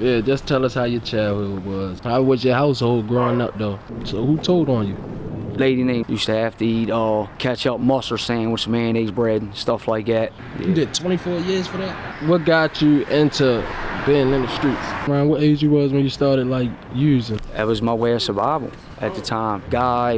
Yeah, just tell us how your childhood was. How was your household growing up though? So who told on you? Lady name used to have to eat ketchup mustard sandwich, mayonnaise bread, stuff like that. Yeah. You did 24 years for that? What got you into being in the streets? Around what age you was when you started like using? That was my way of survival at the time.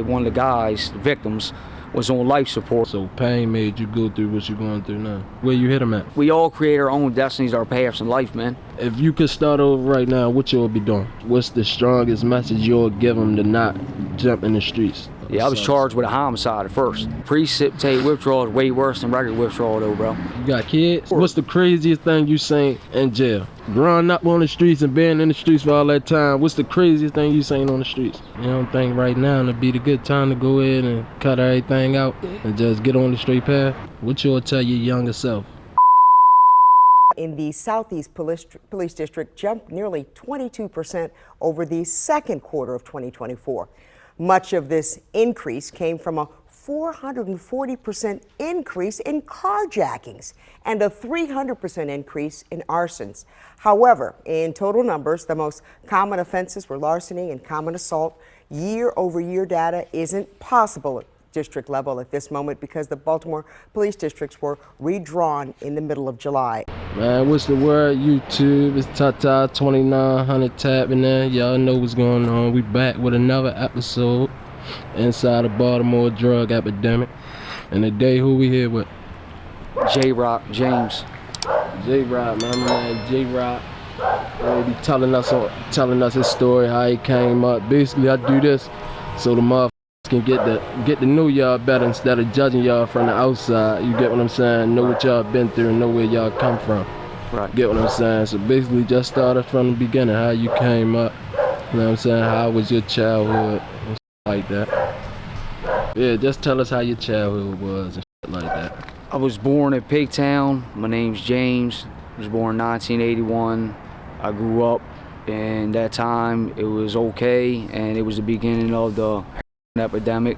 One of the guys, victims, was on life support. So pain made you go through what you're going through now. Where you hit him at? We all create our own destinies, our paths in life, man. If you could start over right now, what you'll be doing? What's the strongest message you'll give them to not jump in the streets? Yeah, I was charged with a homicide at first. Precipitate withdrawal is way worse than regular withdrawal though, bro. You got kids? What's the craziest thing you seen in jail? Growing up on the streets and being in the streets for all that time, what's the craziest thing you seen on the streets? You don't think right now would be the good time to go ahead and cut everything out and just get on the straight path? What you'll tell your younger self? In the Southeast Police District jumped nearly 22% over the second quarter of 2024. Much of this increase came from a 440% increase in carjackings and a 300% increase in arsons. However, in total numbers, the most common offenses were larceny and common assault. Year-over-year data isn't possible at district level at this moment because the Baltimore police districts were redrawn in the middle of July. Man, what's the word? YouTube, it's Tata 2900 tapping there. Y'all know what's going on. We back with another episode inside the Baltimore drug epidemic. And today, who we here with? J-Rock, James. J-Rock, man, J-Rock. He be telling us his story, how he came up. Basically, I do this so the motherfuckers can get to know y'all better instead of judging y'all from the outside. You get what I'm saying? Know what y'all been through and know where y'all come from. Right. Get what I'm saying? So basically just started from the beginning, how you came up. You know what I'm saying? How was your childhood and like that. Yeah, just tell us how your childhood was and shit like that. I was born in Pigtown. My name's James. I was born in 1981. I grew up, and that time it was okay, and it was the beginning of the epidemic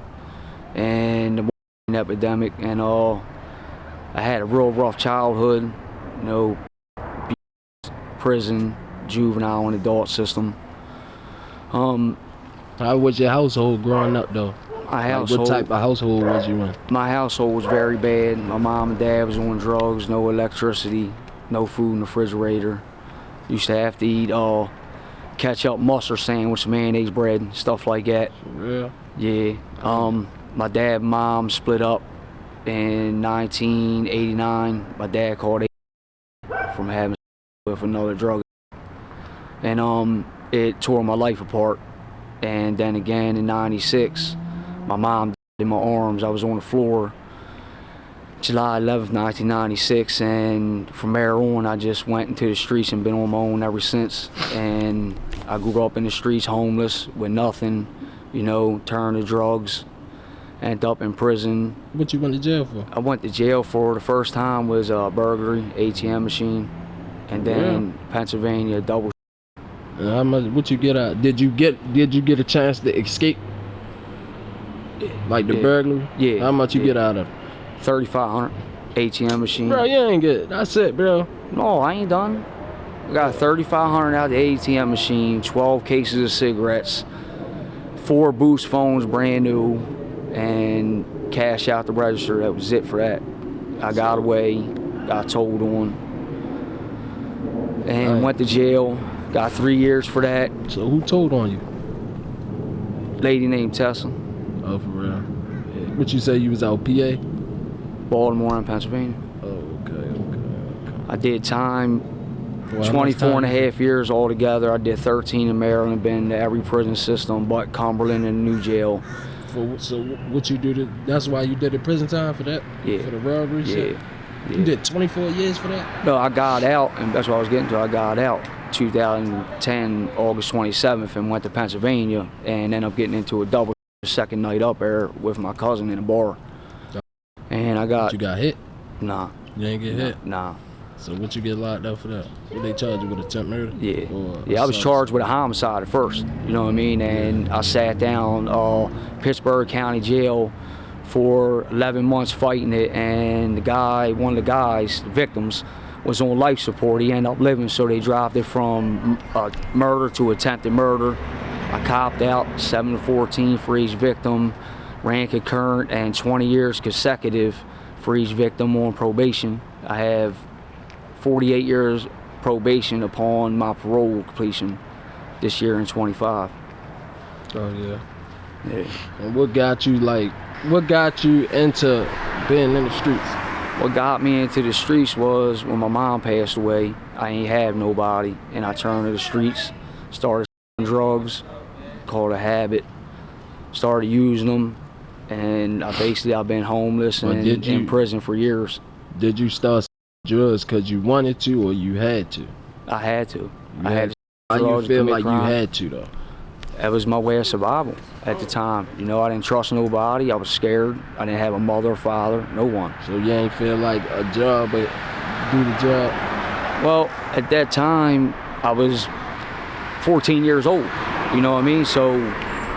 and the epidemic and all. I had a real rough childhood, you know, prison, juvenile and adult system. How was your household growing up though? My household, what type of household was you in? My household was very bad. My mom and dad was on drugs, no electricity, no food in the refrigerator. Used to have to eat ketchup mustard sandwich, mayonnaise bread, stuff like that. Yeah. Yeah. My dad and mom split up in 1989. My dad called it from having with another drug. And it tore my life apart. And then again in 96, my mom died in my arms. I was on the floor July 11th, 1996, and from there on I just went into the streets and been on my own ever since. And I grew up in the streets, homeless, with nothing, you know, turned to drugs, ended up in prison. What you went to jail for? I went to jail for the first time was a burglary, ATM machine, and then Pennsylvania double. And how much? What you get out? Did you get a chance to escape? Like the burglary? Yeah. How much you get out of it? 3,500 ATM machine. Bro, you ain't get. That's it, bro. No, I ain't done. I got 3,500 out of the ATM machine, 12 cases of cigarettes, 4 Boost phones brand new, and cash out the register. That was it for that. I got away, got told on, and went to jail. Got 3 years for that. So who told on you? Lady named Tessa. Oh, for real? Yeah. What you say you was out PA? Baltimore and Pennsylvania. Oh, okay. I did time, 24 and a half years altogether. I did 13 in Maryland, been to every prison system but Cumberland and New Jail. So what you do, that's why you did the prison time for that? Yeah. For the robbery? Yeah. You did 24 years for that? No, I got out, and that's what I was getting to. I got out 2010, August 27th, and went to Pennsylvania, and ended up getting into a double second night up there with my cousin in a bar. And I got... You got hit? Nah. You ain't get hit? Nah. So what you get locked up for that? What they charge you with, attempt murder? Yeah. Yeah, I was charged with a homicide at first, you know what I mean? And I sat down Pittsburgh County Jail for 11 months fighting it, and one of the guys, victims, was on life support. He ended up living, so they dropped it from murder to attempted murder. I copped out 7 to 14 for each victim, ran concurrent and 20 years consecutive for each victim on probation. I have 48 years probation upon my parole completion this year in 25. Oh yeah. Yeah. And what got you into being in the streets? What got me into the streets was when my mom passed away. I ain't have nobody, and I turned to the streets, started drugs, called a habit, started using them, and I've been homeless and in prison for years. Did you start drugs because you wanted to or you had to? I had to. I had to. How you feel like crime. you had to though? That was my way of survival at the time. You know, I didn't trust nobody. I was scared. I didn't have a mother or father, no one. So you ain't feel like a job, but do the job? Well, at that time, I was 14 years old. You know what I mean? So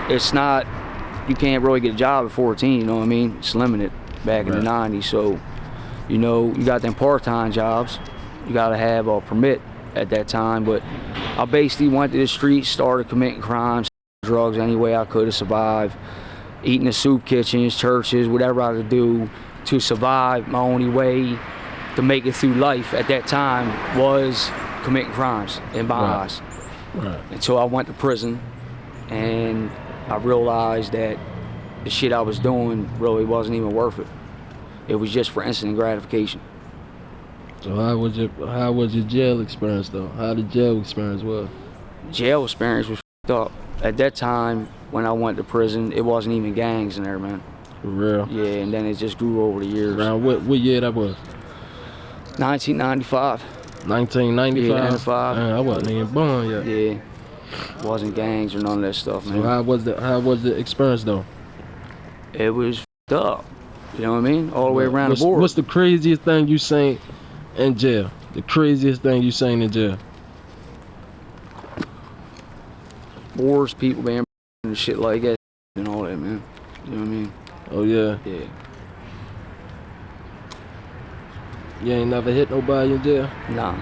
it's not, you can't really get a job at 14, you know what I mean? It's limited back in the 90s. So, you know, you got them part-time jobs. You got to have a permit at that time. But I basically went to the streets, started committing crimes, drugs any way I could to survive, eating in soup kitchens, churches, whatever I could do to survive. My only way to make it through life at that time was committing crimes in my eyes. Right. Until I went to prison and I realized that the shit I was doing really wasn't even worth it. It was just for instant gratification. So how was your jail experience though? How the jail experience was? Jail experience was f***ed up. At that time, when I went to prison, it wasn't even gangs in there, man. For real? Yeah, and then it just grew over the years. Around what year that was? 1995. 1995? Yeah, 95. Man, I wasn't even born yet. Yeah. Wasn't gangs or none of that stuff, man. So how was the experience though? It was f***ed up. You know what I mean? All the way around the board. What's the craziest thing you seen in jail? The craziest thing you seen in jail? Wars, people being and shit like that and all that, man. You know what I mean? Oh yeah. Yeah. You ain't never hit nobody in jail? Nah.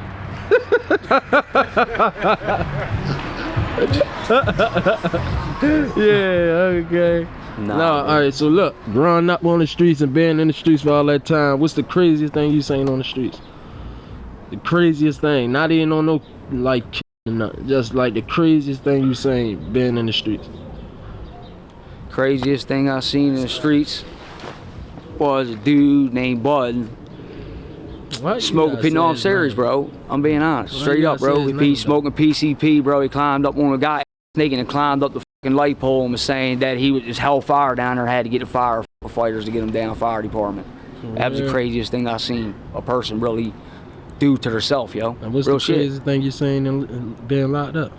Yeah, okay. Nah, No, alright, so look, growing up on the streets and being in the streets for all that time, what's the craziest thing you seen on the streets? The craziest thing, not even on no, like, nothing, just like the craziest thing you seen being in the streets. Craziest thing I seen in the streets was a dude named Bud smoking. No, I'm serious, bro. I'm being honest. Straight up, bro. He's smoking PCP, bro. He climbed up on a guy sneaking and climbed up the fucking light pole and was saying that he was just hellfire down there, had to get the firefighters to get him down, fire department. That was the craziest thing I seen a person really do to herself, yo. And what's real the craziest thing you seen in being locked up?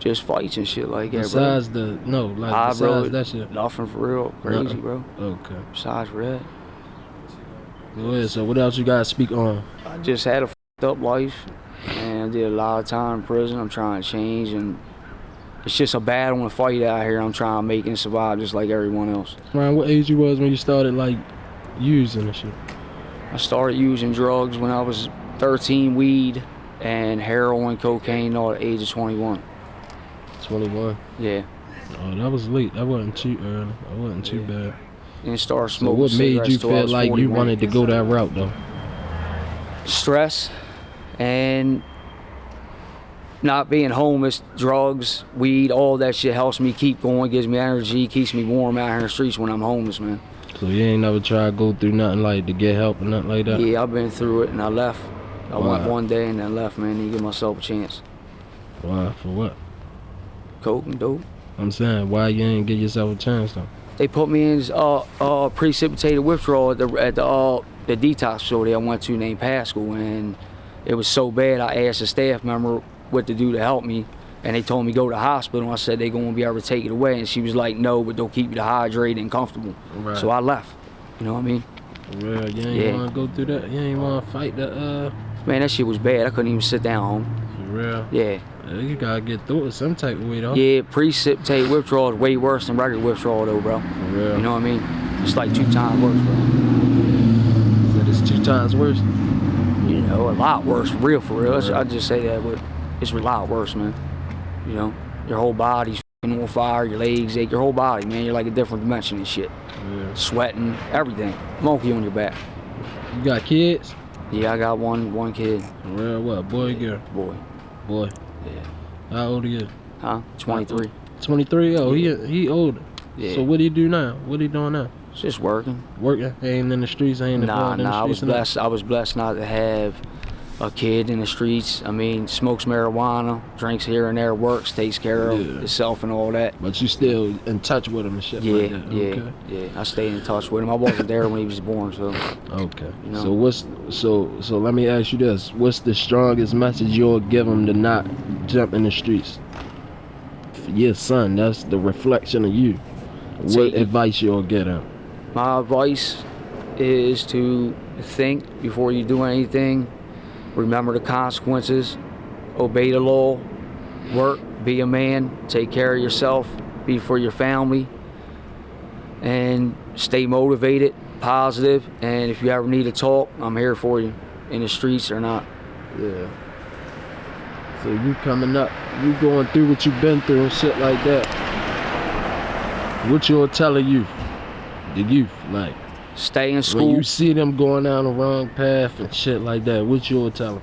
Just fights and shit like that, besides bro. Besides that shit. Nothing for real. Crazy, bro. Okay. Besides for that. Go ahead, so what else you guys speak on? I just had a f***ed up life and I did a lot of time in prison. I'm trying to change, and it's just a battle and a fight out here. I'm trying to make and survive just like everyone else. Ryan, what age you was when you started like using and shit? I started using drugs when I was 13, weed and heroin, cocaine, all at the age of 21. 21? Yeah. Oh, that was late. That wasn't too early. That wasn't too bad. And started So smoking what made you feel like 41. you wanted to go that route though? Stress and not being homeless, drugs, weed, all that shit helps me keep going, gives me energy, keeps me warm out here in the streets when I'm homeless, man. So you ain't never tried to go through nothing like to get help or nothing like that? Yeah, I've been through it and I left. I Wow. went one day and then left, man, and give myself a chance. Why? For what? Coke and dope. I'm saying, why you ain't give yourself a chance though? They put me in precipitated withdrawal at the detox facility I went to named Pascal, and it was so bad I asked a staff member what to do to help me, and they told me go to the hospital. I said they gonna be able to take it away, and she was like, no, but they'll keep you hydrated and comfortable. Right. So I left. You know what I mean? Well, you ain't wanna go through that? You ain't wanna fight the Man, that shit was bad. I couldn't even sit down home. For real? Yeah. You gotta get through it some type of way though. Yeah, precipitated withdrawal is way worse than regular withdrawal though, bro. For real. You know what I mean? It's like 2 times worse, bro. But it's 2 times worse. You know, a lot worse, for real. Right. I just say that, but it's a lot worse, man. You know, your whole body's on fire, your legs ache, your whole body, man. You're like a different dimension and shit. Yeah. Sweating, everything. Monkey on your back. You got kids? Yeah, I got one kid. Well, what? Boy or girl? Boy. Boy. Yeah. How old are you? Huh? 23. 23? Oh, Yeah. he older. Yeah. So what do you do now? What are you doing now? Just working. Working? Ain't in the streets? Ain't involved in the I was streets? blessed. I was blessed not to have a kid in the streets. I mean, smokes marijuana, drinks here and there, works, takes care of himself and all that. But you still in touch with him and shit Yeah, like that? yeah, Okay. yeah. I stayed in touch with him. I wasn't there when he was born, so. Okay. You know. So what's so let me ask you this: what's the strongest message you'll give him to not jump in the streets? Your son, that's the reflection of you. What advice you'll get him? My advice is to think before you do anything. Remember the consequences. Obey the law. Work. Be a man. Take care of yourself. Be for your family. And stay motivated, positive. And if you ever need to talk, I'm here for you. In the streets or not. Yeah. So you coming up, you going through what you've been through and shit like that. What you'll tell the youth, like Stay in school. when you see them going down the wrong path and shit like that, what you'll tell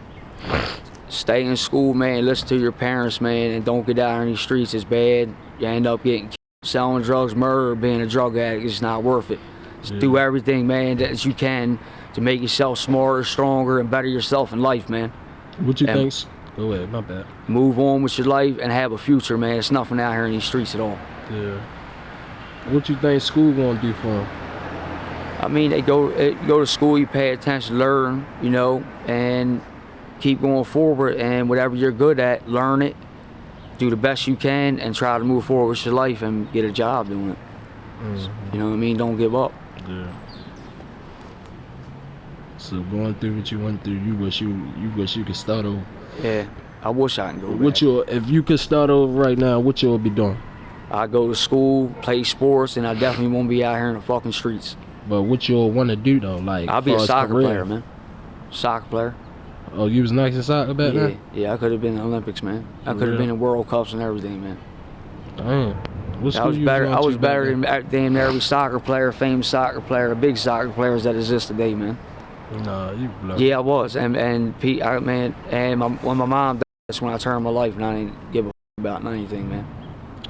them? Stay in school, man. Listen to your parents, man, and don't get out in these streets. It's bad. You end up getting killed, selling drugs, murder, being a drug addict. It's not worth it. Just do everything, man, that you can to make yourself smarter, stronger, and better yourself in life, man. What you think? Go ahead, my bad. Move on with your life and have a future, man. It's nothing out here in these streets at all. Yeah. What you think school gonna do for them? I mean, they go to school, you pay attention, learn, you know, and keep going forward. And whatever you're good at, learn it, do the best you can, and try to move forward with your life and get a job doing it. Mm-hmm. You know what I mean? Don't give up. Yeah. So going through what you went through, you wish you could start over. Yeah, I wish I can go back. What if you could start over right now, what you'll be doing? I go to school, play sports, and I definitely won't be out here in the fucking streets. But what you'll want to do though, like I'll be a far as soccer career? player, man. Soccer player. Oh, you was nice in soccer back Yeah, then? yeah, I could have been in the Olympics, man. I could real? have been in World Cups and everything, man. Damn. What I school was you better. going I to was back better then? than damn near every soccer player, famous soccer player, the big soccer players that exist today, man. Nah, you bluff. Yeah, I was, and Pete, man, and when my mom died, that's when I turned my life, and I didn't give a about anything, man.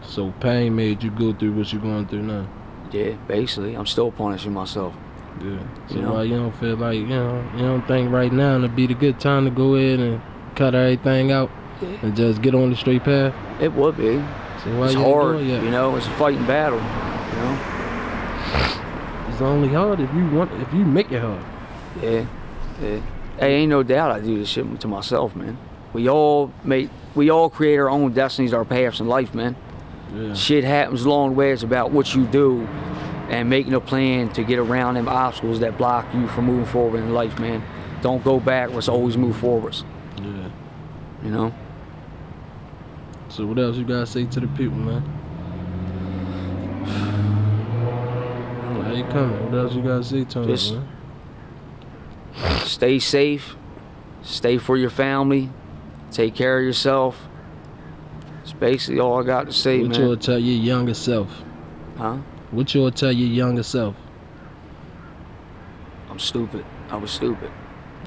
So pain made you go through what you're going through now. Yeah, basically, I'm still punishing myself. Yeah. So You know? why you don't feel like you don't think right now would be the good time to go ahead and cut everything out and just get on the straight path? It would be. So why It's you ain't hard, doing it yet? you know. It's a fighting battle, you know. It's only hard if you make it hard. Yeah, yeah. Hey, ain't no doubt I do this shit to myself, man. We all create our own destinies, our paths in life, man. Yeah. Shit happens along the way. It's about what you do and making a plan to get around them obstacles that block you from moving forward in life, man. Don't go backwards, always move forwards. Yeah. You know? So what else you gotta say to the people, man? How you coming? What else you gotta say to them, Just- man? Stay safe, stay for your family, take care of yourself. It's basically all I got to say, What man. you'll tell your younger self? Huh? What you'll tell your younger self? I'm stupid. I was stupid.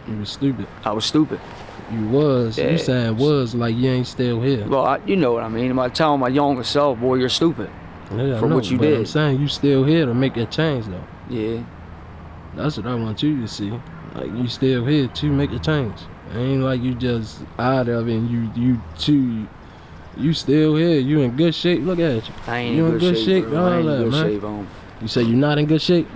You was stupid. I was stupid. You was. Yeah. You saying was like you ain't still here. Well, you know what I mean. I tell my younger self, boy, you're stupid. Yeah, I for know, what you but did. I'm saying you still here to make a change though. Yeah. That's what I want you to see. Like you still here to make a change. It ain't like you just out of it and you still here. You in good shape. Look at you. I ain't You in good shape, bro. I all ain't that, in good man. shape, home. You say you not in good shape?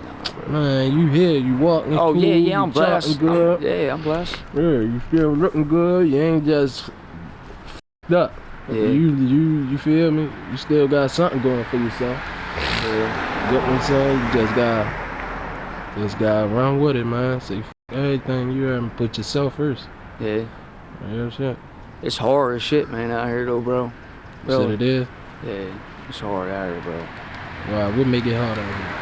Man, you here, you walking Oh, cool, yeah, I'm you talking blessed. good. I'm blessed. Yeah, you feel looking good. You ain't just f***ed up. Yeah. You feel me? You still got something going for yourself. Yeah. You get what I'm saying? You just gotta run with it, man. Say f everything you ever put yourself first. Yeah. Real shit. It's hard as shit, man, out here, though, bro. You said Really. it is? Yeah. It's hard out here, bro. Why? What make it hard out here?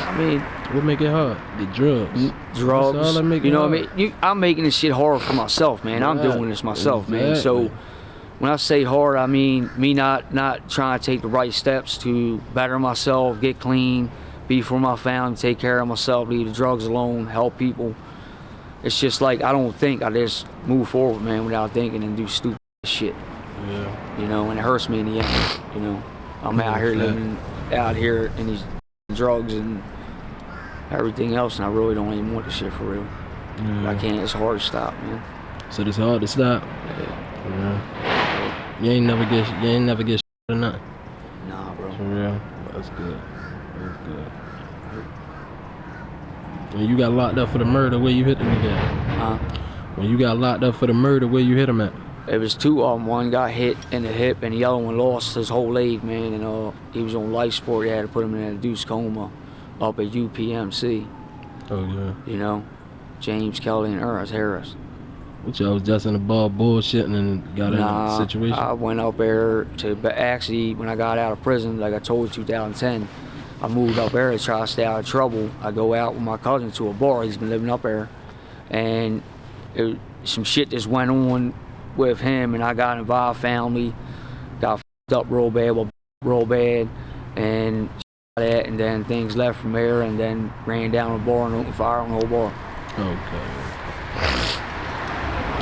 I mean, What make it hard? The drugs. Drugs. That's all that make it You know what I hard. mean? I'm making this shit hard for myself, man. I'm Right. doing this myself, man. So Exactly. when I say hard, I mean me not trying to take the right steps to better myself, get clean, be for my family, take care of myself, leave the drugs alone, help people. It's just like I don't think. I just move forward, man, without thinking and do stupid shit. Yeah. You know, and it hurts me in the end. You know, I'm out here Exactly. living out here in these drugs and everything else, and I really don't even want this shit for real. Yeah. I can't. It's hard to stop, man. So it's hard to stop. Yeah. You ain't never get or nothing. Nah, bro. For real. That's good. That's good. When you got locked up for the murder, where you hit the nigga at? Huh? When you got locked up for the murder, where you hit him at? It was two of them. One got hit in the hip, and the other one lost his whole leg, man. And he was on life support. They had to put him in a induced coma up at UPMC. Oh yeah. You know, James Kelly and Ernest Harris. Which I was just in the bar bullshitting and got in a situation. I went up there but actually, when I got out of prison, like I told you, 2010, I moved up there to try to stay out of trouble. I go out with my cousin to a bar. He's been living up there, and some shit just went on with him, and I got involved. Family got fucked up real bad, and that, and then things left from there, and then ran down the bar and opened fire on the whole bar. Okay.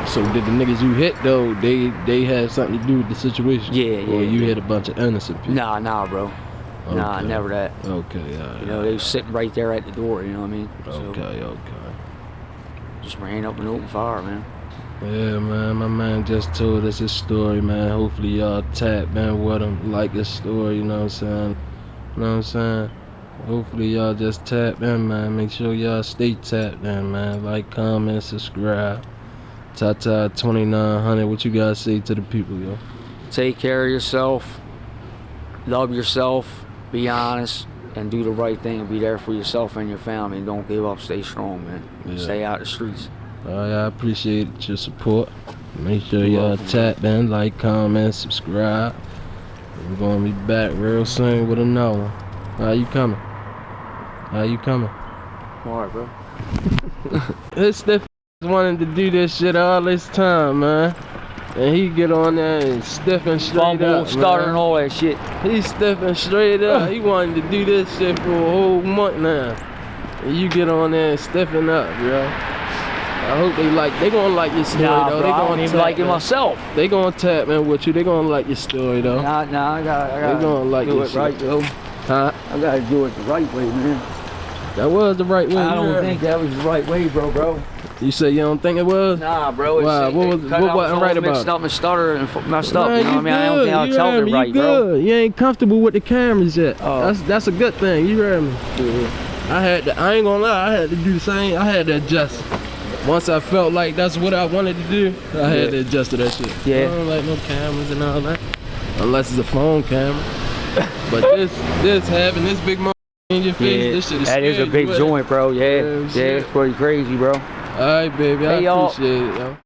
So did the niggas you hit though, they had something to do with the situation? Yeah, Or you yeah. hit a bunch of innocent people? Nah, bro. Nah, Okay. never that. Okay, yeah. You know, they was sitting right there at the door, you know what I mean? Okay. Just ran up and opened fire, man. Yeah, man, my man just told us his story, man. Hopefully y'all tap, man, with him, like his story, you know what I'm saying? You know what I'm saying? Hopefully y'all just tap in, man. Make sure y'all stay tapped in, man. Like, comment, subscribe. Tata 2900, what you guys say to the people, yo? Take care of yourself, love yourself, be honest, and do the right thing and be there for yourself and your family. And don't give up, stay strong, man. Yeah. Stay out the streets. I appreciate your support. Make sure You're y'all welcome. tap in, like, comment, subscribe. We're gonna be back real soon with another one. How you coming? All right, bro. This stiff wanted to do this shit all this time, man. And he get on there and stiffen straight Fumble, up, stutter, and man. all that shit. He stiffen straight up. He wanted to do this shit for a whole month now. And you get on there and stiffen up, bro. I hope they gonna like your story Nah, though. bro, They I gonna don't even tap like it in. myself. They gonna tap in with you. They gonna like your story though. Nah, I gotta gonna like do your it shit. right, though. Huh? I gotta do it the right way, man. That was the right way. I you don't heard think me. that was the right way, bro. You say you don't think it was? Nah, bro. It's, Wow, what wasn't right about mixed it? up and stutter and messed up. Man, You know what I mean? I don't think I you told heard it me. right, You bro. good. You ain't comfortable with the cameras yet. Oh. That's a good thing. You heard me. I ain't gonna lie. I had to do the same. I had to adjust. Once I felt like that's what I wanted to do, I had to adjust to that shit. Yeah. I don't like no cameras and all that, unless it's a phone camera. But this having this big mother in your face, this shit is that is a scary, big but- joint, bro. Yeah, Yeah, yeah, shit. it's pretty crazy, bro. All right, baby. I Hey, y'all. appreciate it, yo.